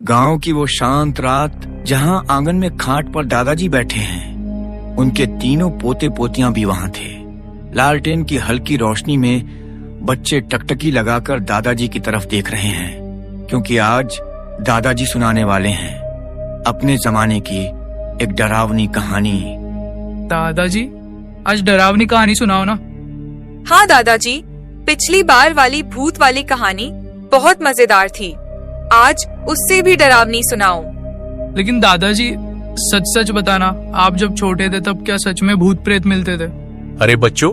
गांव की वो शांत रात जहां आंगन में खाट पर दादाजी बैठे हैं। उनके तीनों पोते पोतियां भी वहां थे। लालटेन की हल्की रोशनी में बच्चे टकटकी लगाकर दादाजी की तरफ देख रहे हैं, क्योंकि आज दादाजी सुनाने वाले हैं अपने जमाने की एक डरावनी कहानी। दादाजी, आज डरावनी कहानी सुनाओ ना। हाँ दादाजी, पिछली बार वाली भूत वाली कहानी बहुत मजेदार थी। आज उससे भी डरावनी सुनाओ। लेकिन दादाजी, सच सच बताना, आप जब छोटे थे तब क्या सच में भूत प्रेत मिलते थे? अरे बच्चों,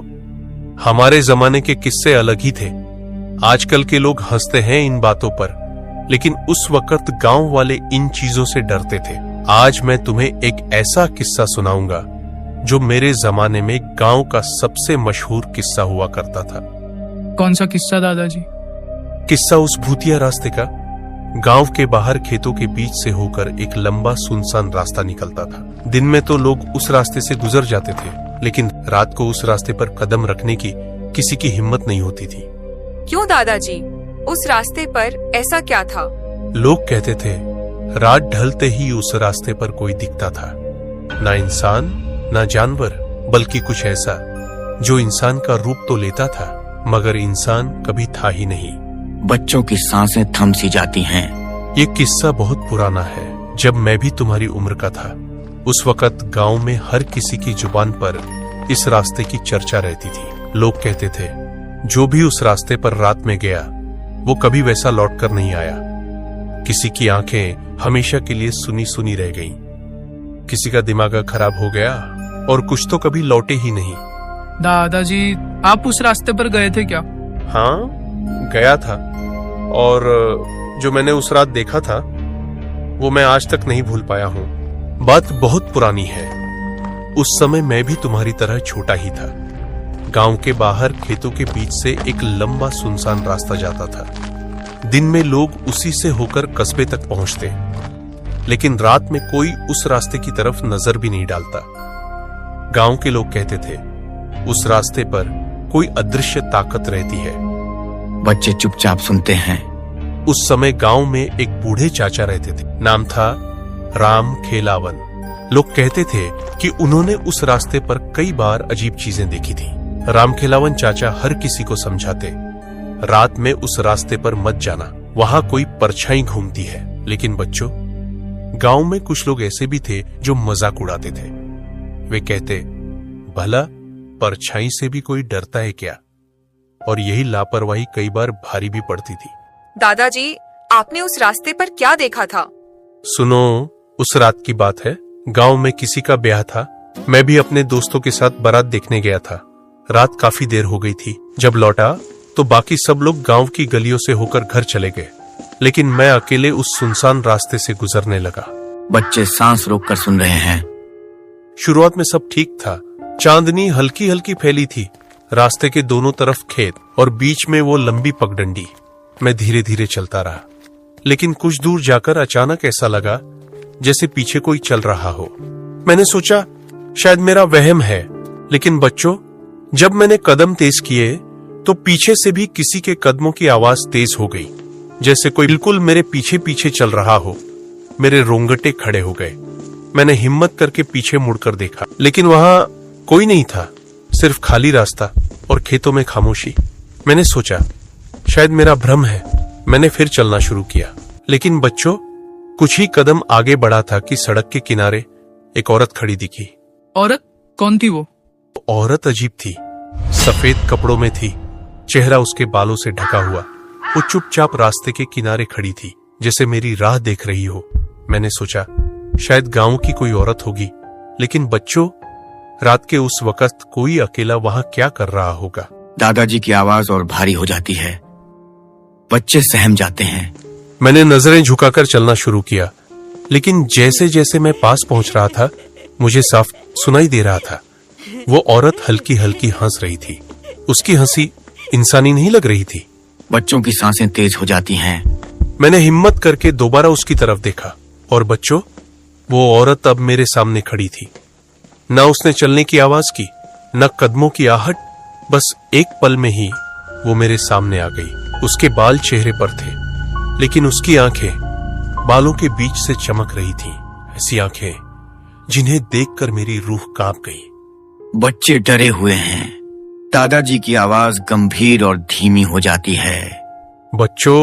हमारे जमाने के किस्से अलग ही थे। आजकल के लोग हंसते हैं इन बातों पर, लेकिन उस वक्त गांव वाले इन चीजों से डरते थे। आज मैं तुम्हें एक ऐसा किस्सा सुनाऊंगा जो मेरे जमाने में गांव का सबसे मशहूर किस्सा हुआ करता था। कौन सा किस्सा दादाजी? किस्सा उस भूतिया रास्ते का। गांव के बाहर खेतों के बीच से होकर एक लंबा सुनसान रास्ता निकलता था। दिन में तो लोग उस रास्ते से गुजर जाते थे, लेकिन रात को उस रास्ते पर कदम रखने की किसी की हिम्मत नहीं होती थी। क्यों दादाजी, उस रास्ते पर ऐसा क्या था? लोग कहते थे रात ढलते ही उस रास्ते पर कोई दिखता था, ना इंसान ना जानवर, बल्कि कुछ ऐसा जो इंसान का रूप तो लेता था मगर इंसान कभी था ही नहीं। बच्चों की सांसें थम सी जाती हैं। ये किस्सा बहुत पुराना है, जब मैं भी तुम्हारी उम्र का था। उस वक्त गांव में हर किसी की जुबान पर इस रास्ते की चर्चा रहती थी। लोग कहते थे जो भी उस रास्ते पर रात में गया वो कभी वैसा लौट कर नहीं आया। किसी की आंखें हमेशा के लिए सुनी सुनी रह गईं, किसी का दिमाग खराब हो गया और कुछ तो कभी लौटे ही नहीं। दादाजी, आप उस रास्ते पर गए थे क्या? हाँ, गया था, और जो मैंने उस रात देखा था वो मैं आज तक नहीं भूल पाया हूँ। बात बहुत पुरानी है। उस समय मैं भी तुम्हारी तरह छोटा ही था। गांव के बाहर खेतों के बीच से एक लंबा सुनसान रास्ता जाता था। दिन में लोग उसी से होकर कस्बे तक पहुंचते, लेकिन रात में कोई उस रास्ते की तरफ नजर भी नहीं डालता। गांव के लोग कहते थे उस रास्ते पर कोई अदृश्य ताकत रहती है। बच्चे चुपचाप सुनते हैं। उस समय गांव में एक बूढ़े चाचा रहते थे, नाम था राम खेलावन। लोग कहते थे कि उन्होंने उस रास्ते पर कई बार अजीब चीजें देखी थी। राम खेलावन चाचा हर किसी को समझाते, रात में उस रास्ते पर मत जाना, वहां कोई परछाई घूमती है। लेकिन बच्चों, गांव में कुछ लोग ऐसे भी थे जो मजाक उड़ाते थे। वे कहते, भला परछाई से भी कोई डरता है क्या? और यही लापरवाही कई बार भारी भी पड़ती थी। दादाजी, आपने उस रास्ते पर क्या देखा था? सुनो, उस रात की बात है। गांव में किसी का ब्याह था। मैं भी अपने दोस्तों के साथ बारात देखने गया था। रात काफी देर हो गई थी। जब लौटा तो बाकी सब लोग गांव की गलियों से होकर घर चले गए, लेकिन मैं अकेले उस सुनसान रास्ते से गुजरने लगा। बच्चे सांस रोककर सुन रहे हैं। शुरुआत में सब ठीक था। चांदनी हल्की हल्की फैली थी, रास्ते के दोनों तरफ खेत और बीच में वो लंबी पगडंडी। मैं धीरे धीरे चलता रहा, लेकिन कुछ दूर जाकर अचानक ऐसा लगा जैसे पीछे कोई चल रहा हो। मैंने सोचा शायद मेरा वहम है, लेकिन बच्चों, जब मैंने कदम तेज किए तो पीछे से भी किसी के कदमों की आवाज तेज हो गई, जैसे कोई बिल्कुल मेरे पीछे पीछे चल रहा हो। मेरे रोंगटे खड़े हो गए। मैंने हिम्मत करके पीछे मुड़कर देखा, लेकिन वहां कोई नहीं था, सिर्फ खाली रास्ता और खेतों में खामोशी। मैंने सोचा शायद मेरा भ्रम है। मैंने फिर चलना शुरू किया, लेकिन बच्चों, कुछ ही कदम आगे बढ़ा था कि सड़क के किनारे एक औरत खड़ी दिखी। औरत? कौन थी वो? औरत अजीब थी, सफेद कपड़ों में थी, चेहरा उसके बालों से ढका हुआ। वो चुपचाप रास्ते के किनारे खड़ी थी, जैसे मेरी राह देख रही हो। मैंने सोचा शायद गांव की कोई औरत होगी, लेकिन बच्चों, रात के उस वक्त कोई अकेला वहां क्या कर रहा होगा? दादाजी की आवाज और भारी हो जाती है। बच्चे सहम जाते हैं। मैंने नजरें झुकाकर चलना शुरू किया, लेकिन जैसे जैसे मैं पास पहुंच रहा था मुझे साफ सुनाई दे रहा था। वो औरत हल्की हल्की हंस रही थी। उसकी हंसी इंसानी नहीं लग रही थी। बच्चों की सांसें तेज हो जाती हैं। मैंने हिम्मत करके दोबारा उसकी तरफ देखा, और बच्चों, वो औरत अब मेरे सामने खड़ी थी। न उसने चलने की आवाज की, न कदमों की आहट। बस एक पल में ही वो मेरे सामने आ गई। उसके बाल चेहरे पर थे, लेकिन उसकी आंखें बालों के बीच से चमक रही थीं, ऐसी आंखें जिन्हें देखकर मेरी रूह कांप गई। बच्चे डरे हुए हैं। दादाजी की आवाज गंभीर और धीमी हो जाती है। बच्चों,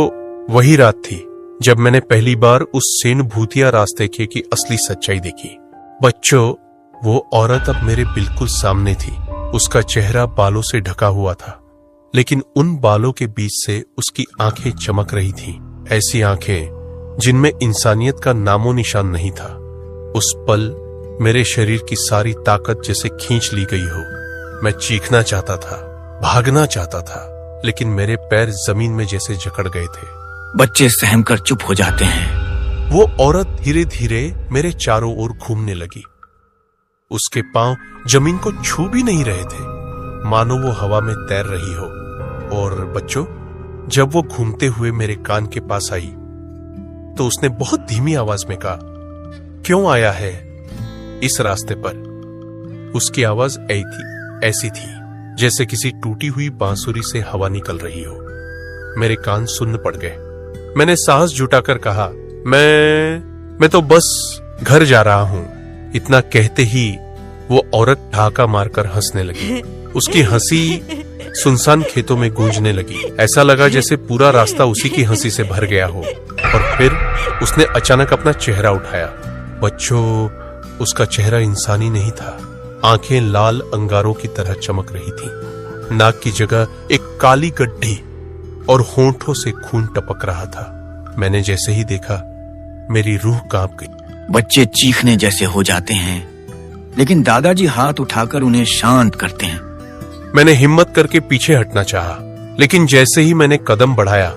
वही रात थी जब मैंने पहली बार उस सेन भूतिया रास्ते की असली सच्चाई देखी। बच्चों, वो औरत अब मेरे बिल्कुल सामने थी। उसका चेहरा बालों से ढका हुआ था, लेकिन उन बालों के बीच से उसकी आंखें चमक रही थीं, ऐसी आंखें जिनमें इंसानियत का नामो निशान नहीं था। उस पल मेरे शरीर की सारी ताकत जैसे खींच ली गई हो। मैं चीखना चाहता था, भागना चाहता था, लेकिन मेरे पैर जमीन में जैसे जकड़ गए थे। बच्चे सहम कर चुप हो जाते हैं। वो औरत धीरे धीरे मेरे चारों ओर घूमने लगी। उसके पांव जमीन को छू भी नहीं रहे थे, मानो वो हवा में तैर रही हो। और बच्चों, जब वो घूमते हुए मेरे कान के पास आई तो उसने बहुत धीमी आवाज में कहा, क्यों आया है इस रास्ते पर? उसकी आवाज ऐसी थी जैसे किसी टूटी हुई बांसुरी से हवा निकल रही हो। मेरे कान सुन्न पड़ गए। मैंने साहस जुटाकर कहा, मैं तो बस घर जा रहा हूं। इतना कहते ही वो औरत ठहाका मारकर हंसने लगी। उसकी हंसी सुनसान खेतों में गूंजने लगी। ऐसा लगा जैसे पूरा रास्ता उसी की हंसी से भर गया हो। और फिर उसने अचानक अपना चेहरा उठाया। बच्चों, उसका चेहरा इंसानी नहीं था। आंखें लाल अंगारों की तरह चमक रही थीं। नाक की जगह एक काली गड्ढी और होंठों से खून टपक रहा था। मैंने जैसे ही देखा, मेरी रूह कांप गई। बच्चे चीखने जैसे हो जाते हैं, लेकिन दादाजी हाथ उठाकर उन्हें शांत करते हैं। मैंने हिम्मत करके पीछे हटना चाहा, लेकिन जैसे ही मैंने कदम बढ़ाया,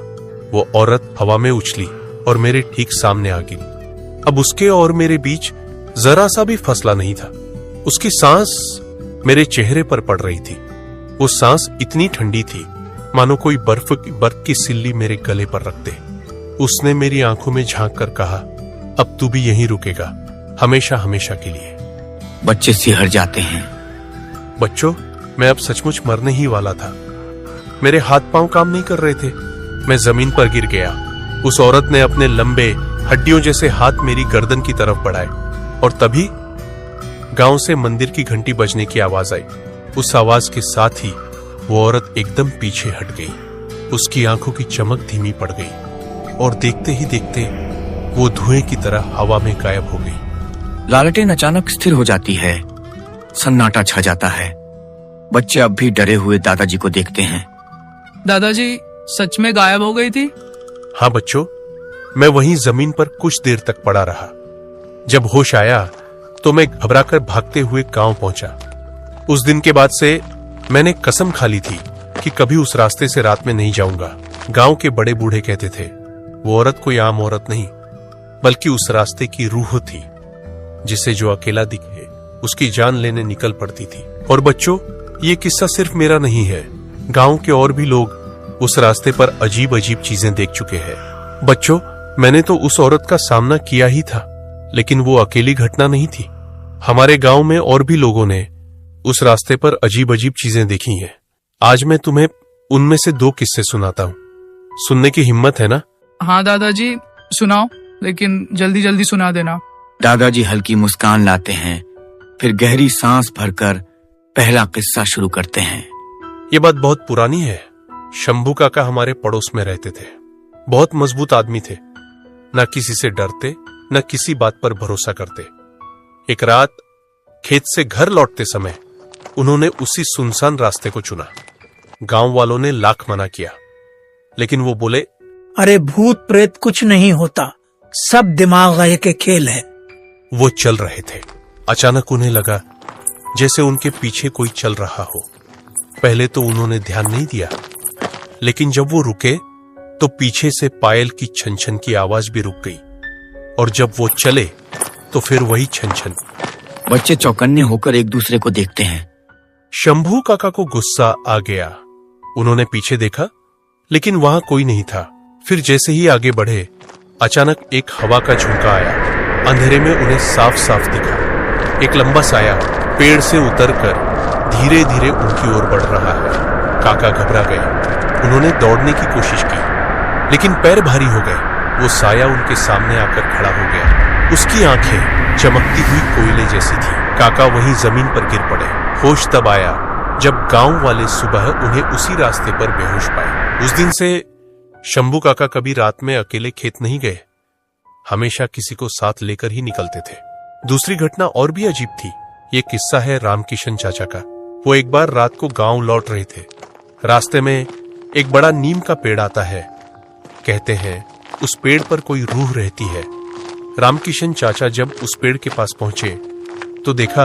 वो औरत हवा में उछली और मेरे ठीक सामने आ गिरी। अब उसके और मेरे बीच जरा सा भी फसला नहीं था। उसकी सांस मेरे चेहरे पर पड़ रही थी। वो सांस इतनी ठंडी थी मानो कोई बर्फ की सिल्ली मेरे गले पर रख दे। उसने मेरी आंखों में झांक कर कहा, अब तू भी यहीं रुकेगा, हमेशा हमेशा के लिए। बच्चे सिहर जाते हैं। बच्चों, मैं अब सचमुच मरने ही वाला था। मेरे हाथ पांव काम नहीं कर रहे थे। मैं जमीन पर गिर गया। उस औरत ने अपने लंबे हड्डियों जैसे हाथ मेरी गर्दन की तरफ बढ़ाए और तभी गांव से मंदिर की घंटी बजने की आवाज आई। उस आवाज के साथ ही वो औरत एकदम पीछे हट गई। उसकी आंखों की चमक धीमी पड़ गई और देखते ही देखते वो धुएं की तरह हवा में गायब हो गई। लालटेन अचानक स्थिर हो जाती है। सन्नाटा छा जाता है। बच्चे अब भी डरे हुए दादाजी को देखते हैं। दादाजी सच में गायब हो गई थी? हाँ बच्चों, मैं वहीं जमीन पर कुछ देर तक पड़ा रहा। जब होश आया तो मैं घबराकर भागते हुए गांव पहुंचा। उस दिन के बाद से मैंने कसम खा ली थी कि कभी उस रास्ते से रात में नहीं जाऊंगा। गांव के बड़े बूढ़े कहते थे, वो औरत कोई आम औरत नहीं, बल्कि उस रास्ते की रूह थी, जिसे जो अकेला दिखे उसकी जान लेने निकल पड़ती थी। और बच्चों, ये किस्सा सिर्फ मेरा नहीं है। गांव के और भी लोग उस रास्ते पर अजीब अजीब चीजें देख चुके हैं। बच्चों, मैंने तो उस औरत का सामना किया ही था, लेकिन वो अकेली घटना नहीं थी। हमारे गांव में और भी लोगों ने उस रास्ते पर अजीब अजीब चीजें देखी हैं। आज मैं तुम्हें उनमें से 2 किस्से सुनाता हूँ। सुनने की हिम्मत है ना? हाँ दादाजी, सुनाओ, लेकिन जल्दी जल्दी सुना देना। दादाजी हल्की मुस्कान लाते हैं, फिर गहरी सांस भरकर पहला किस्सा शुरू करते हैं। ये बात बहुत पुरानी है। शंभू काका हमारे पड़ोस में रहते थे। बहुत मजबूत आदमी थे, न किसी से डरते न किसी बात पर भरोसा करते। एक रात खेत से घर लौटते समय उन्होंने उसी सुनसान रास्ते को चुना। गांव वालों ने लाख मना किया, लेकिन वो बोले, अरे भूत प्रेत कुछ नहीं होता, सब दिमाग के खेल है। वो चल रहे थे। अचानक उन्हें लगा जैसे उनके पीछे कोई चल रहा हो। पहले तो उन्होंने ध्यान नहीं दिया, लेकिन जब वो रुके तो पीछे से पायल की छन छन की आवाज भी रुक गई। और जब वो चले तो फिर वही छन छन। बच्चे चौकन्ने होकर एक दूसरे को देखते हैं। शंभू काका को गुस्सा आ गया। उन्होंने पीछे देखा, लेकिन वहां कोई नहीं था। फिर जैसे ही आगे बढ़े, अचानक एक हवा का झोंका आया। अंधेरे में उन्हें साफ साफ दिखा एक लंबा साया पेड़ से उतरकर धीरे धीरे उनकी ओर बढ़ रहा है। काका घबरा गए। उन्होंने दौड़ने की कोशिश की, लेकिन पैर भारी हो गए। वो साया उनके सामने आकर खड़ा हो गया। उसकी आंखें चमकती हुई कोयले जैसी थी। काका वहीं जमीन पर गिर पड़े। होश तब आया जब गांव वाले सुबह उन्हें उसी रास्ते पर बेहोश पाए। उस दिन से शंभू काका कभी रात में अकेले खेत नहीं गए, हमेशा किसी को साथ लेकर ही निकलते थे। दूसरी घटना और भी अजीब थी। ये किस्सा है रामकिशन चाचा का। वो एक बार रात को गांव लौट रहे थे। रास्ते में एक बड़ा नीम का पेड़ आता है। कहते हैं उस पेड़ पर कोई रूह रहती है। रामकिशन चाचा जब उस पेड़ के पास पहुंचे तो देखा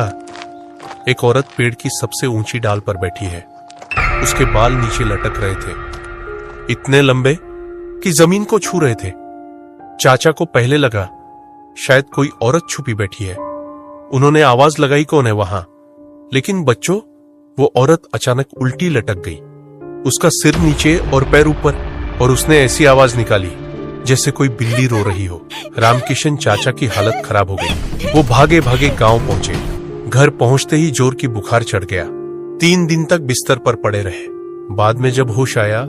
एक औरत पेड़ की सबसे ऊंची डाल पर बैठी है। उसके बाल नीचे लटक रहे थे, इतने लंबे कि जमीन को छू रहे थे। चाचा को पहले लगा शायद कोई औरत छुपी बैठी है। उन्होंने आवाज लगाई कौन है वहां, लेकिन बच्चों वो औरत अचानक उल्टी लटक गई। उसका सिर नीचे और पैर ऊपर, और उसने ऐसी आवाज निकाली जैसे कोई बिल्ली रो रही हो। रामकिशन चाचा की हालत खराब हो गई। वो भागे भागे गांव पहुंचे। घर पहुंचते ही जोर की बुखार चढ़ गया। 3 दिन तक बिस्तर पर पड़े रहे। बाद में जब होश आया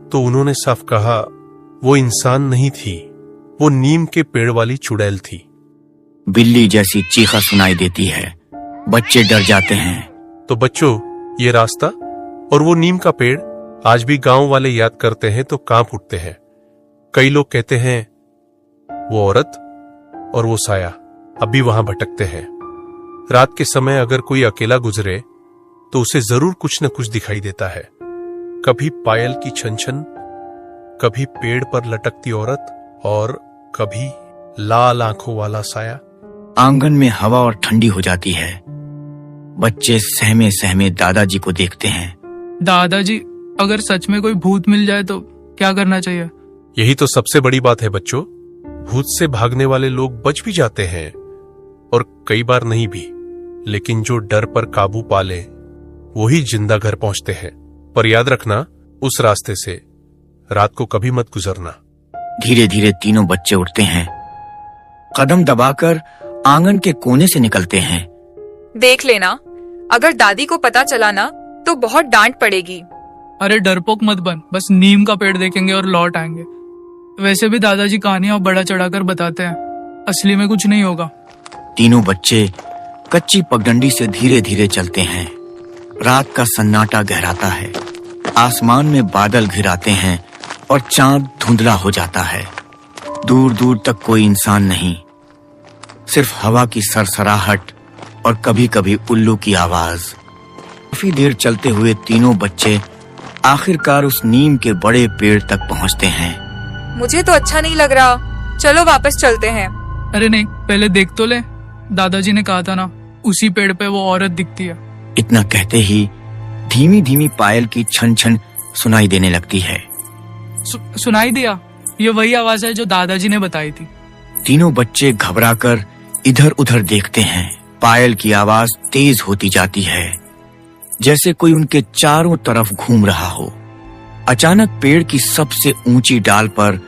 तो उन्होंने साफ कहा वो इंसान नहीं थी, वो नीम के पेड़ वाली चुड़ैल थी। बिल्ली जैसी चीखा सुनाई देती है। बच्चे डर जाते हैं। तो बच्चों, ये रास्ता और वो नीम का पेड़ आज भी गांव वाले याद करते हैं तो कांप उठते हैं। कई लोग कहते हैं वो औरत और वो साया अभी वहां भटकते हैं। रात के समय अगर कोई अकेला गुजरे तो उसे जरूर कुछ न कुछ दिखाई देता है। कभी पायल की छन छन, कभी पेड़ पर लटकती औरत, और कभी लाल आंखों वाला साया। आंगन में हवा और ठंडी हो जाती है। बच्चे सहमे सहमे दादाजी को देखते हैं। दादाजी, अगर सच में कोई भूत मिल जाए तो क्या करना चाहिए? यही तो सबसे बड़ी बात है बच्चों। भूत से भागने वाले लोग बच भी जाते हैं और कई बार नहीं भी, लेकिन जो डर पर काबू पा ले वही जिंदा घर पहुंचते हैं। पर याद रखना, उस रास्ते से रात को कभी मत गुजरना। धीरे धीरे तीनों बच्चे उठते हैं। कदम दबाकर आंगन के कोने से निकलते हैं। देख लेना, अगर दादी को पता चला ना तो बहुत डांट पड़ेगी। अरे डरपोक मत बन, बस नीम का पेड़ देखेंगे और लौट आएंगे। वैसे भी दादाजी कहानियां बड़ा चढ़ाकर बताते हैं, असली में कुछ नहीं होगा। तीनों बच्चे कच्ची पगडंडी से धीरे धीरे चलते हैं। रात का सन्नाटा गहराता है। आसमान में बादल घिराते हैं और चांद धुंधला हो जाता है। दूर दूर तक कोई इंसान नहीं, सिर्फ हवा की सरसराहट और कभी कभी उल्लू की आवाज। काफी देर चलते हुए तीनों बच्चे आखिरकार उस नीम के बड़े पेड़ तक पहुंचते हैं। मुझे तो अच्छा नहीं लग रहा, चलो वापस चलते हैं। अरे नहीं, पहले देख तो ले। दादाजी ने कहा था ना, उसी पेड़ पे वो औरत दिखती है। इतना कहते ही धीमी धीमी पायल की छन छन सुनाई देने लगती है। सुनाई दिया? ये वही आवाज है जो दादाजी ने बताई थी। तीनों बच्चे घबराकर इधर उधर देखते हैं। पायल की आवाज तेज होती जाती है, जैसे कोई उनके चारों तरफ घूम रहा हो। अचानक पेड़ की सबसे ऊंची डाल पर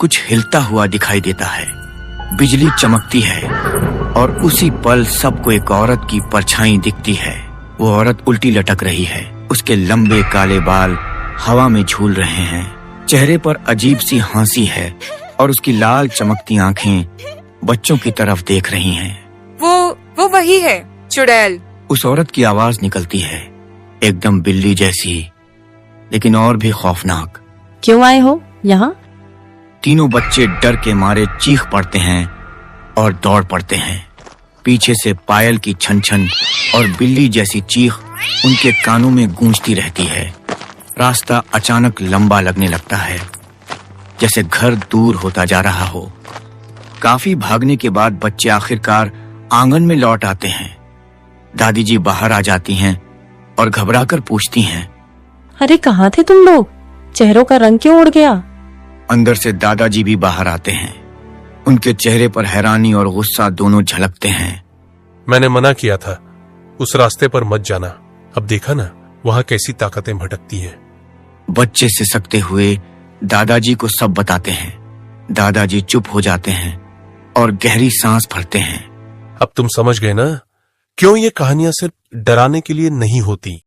कुछ हिलता हुआ दिखाई देता है। बिजली चमकती है और उसी पल सबको एक औरत की परछाई दिखती है। वो औरत उल्टी लटक रही है। उसके लंबे काले बाल हवा में झूल रहे हैं। चेहरे पर अजीब सी हंसी है और उसकी लाल चमकती आंखें बच्चों की तरफ देख रही हैं। वो वही है, चुड़ैल। उस औरत की आवाज निकलती है, एकदम बिल्ली जैसी, लेकिन और भी खौफनाक। क्यों आए हो यहाँ? तीनों बच्चे डर के मारे चीख पड़ते हैं और दौड़ पड़ते हैं। पीछे से पायल की छन छन और बिल्ली जैसी चीख उनके कानों में गूंजती रहती है। रास्ता अचानक लंबा लगने लगता है, जैसे घर दूर होता जा रहा हो। काफी भागने के बाद बच्चे आखिरकार आंगन में लौट आते हैं। दादी जी बाहर आ जाती हैं और घबराकर पूछती हैं, अरे कहाँ थे तुम लोग? चेहरों का रंग क्यों उड़ गया? अंदर से दादाजी भी बाहर आते हैं। उनके चेहरे पर हैरानी और गुस्सा दोनों झलकते हैं। मैंने मना किया था, उस रास्ते पर मत जाना। अब देखा ना वहां कैसी ताकतें भटकती हैं। बच्चे सिसकते हुए दादाजी को सब बताते हैं। दादाजी चुप हो जाते हैं और गहरी सांस भरते हैं। अब तुम समझ गए ना, क्यों ये कहानियां सिर्फ डराने के लिए नहीं होती।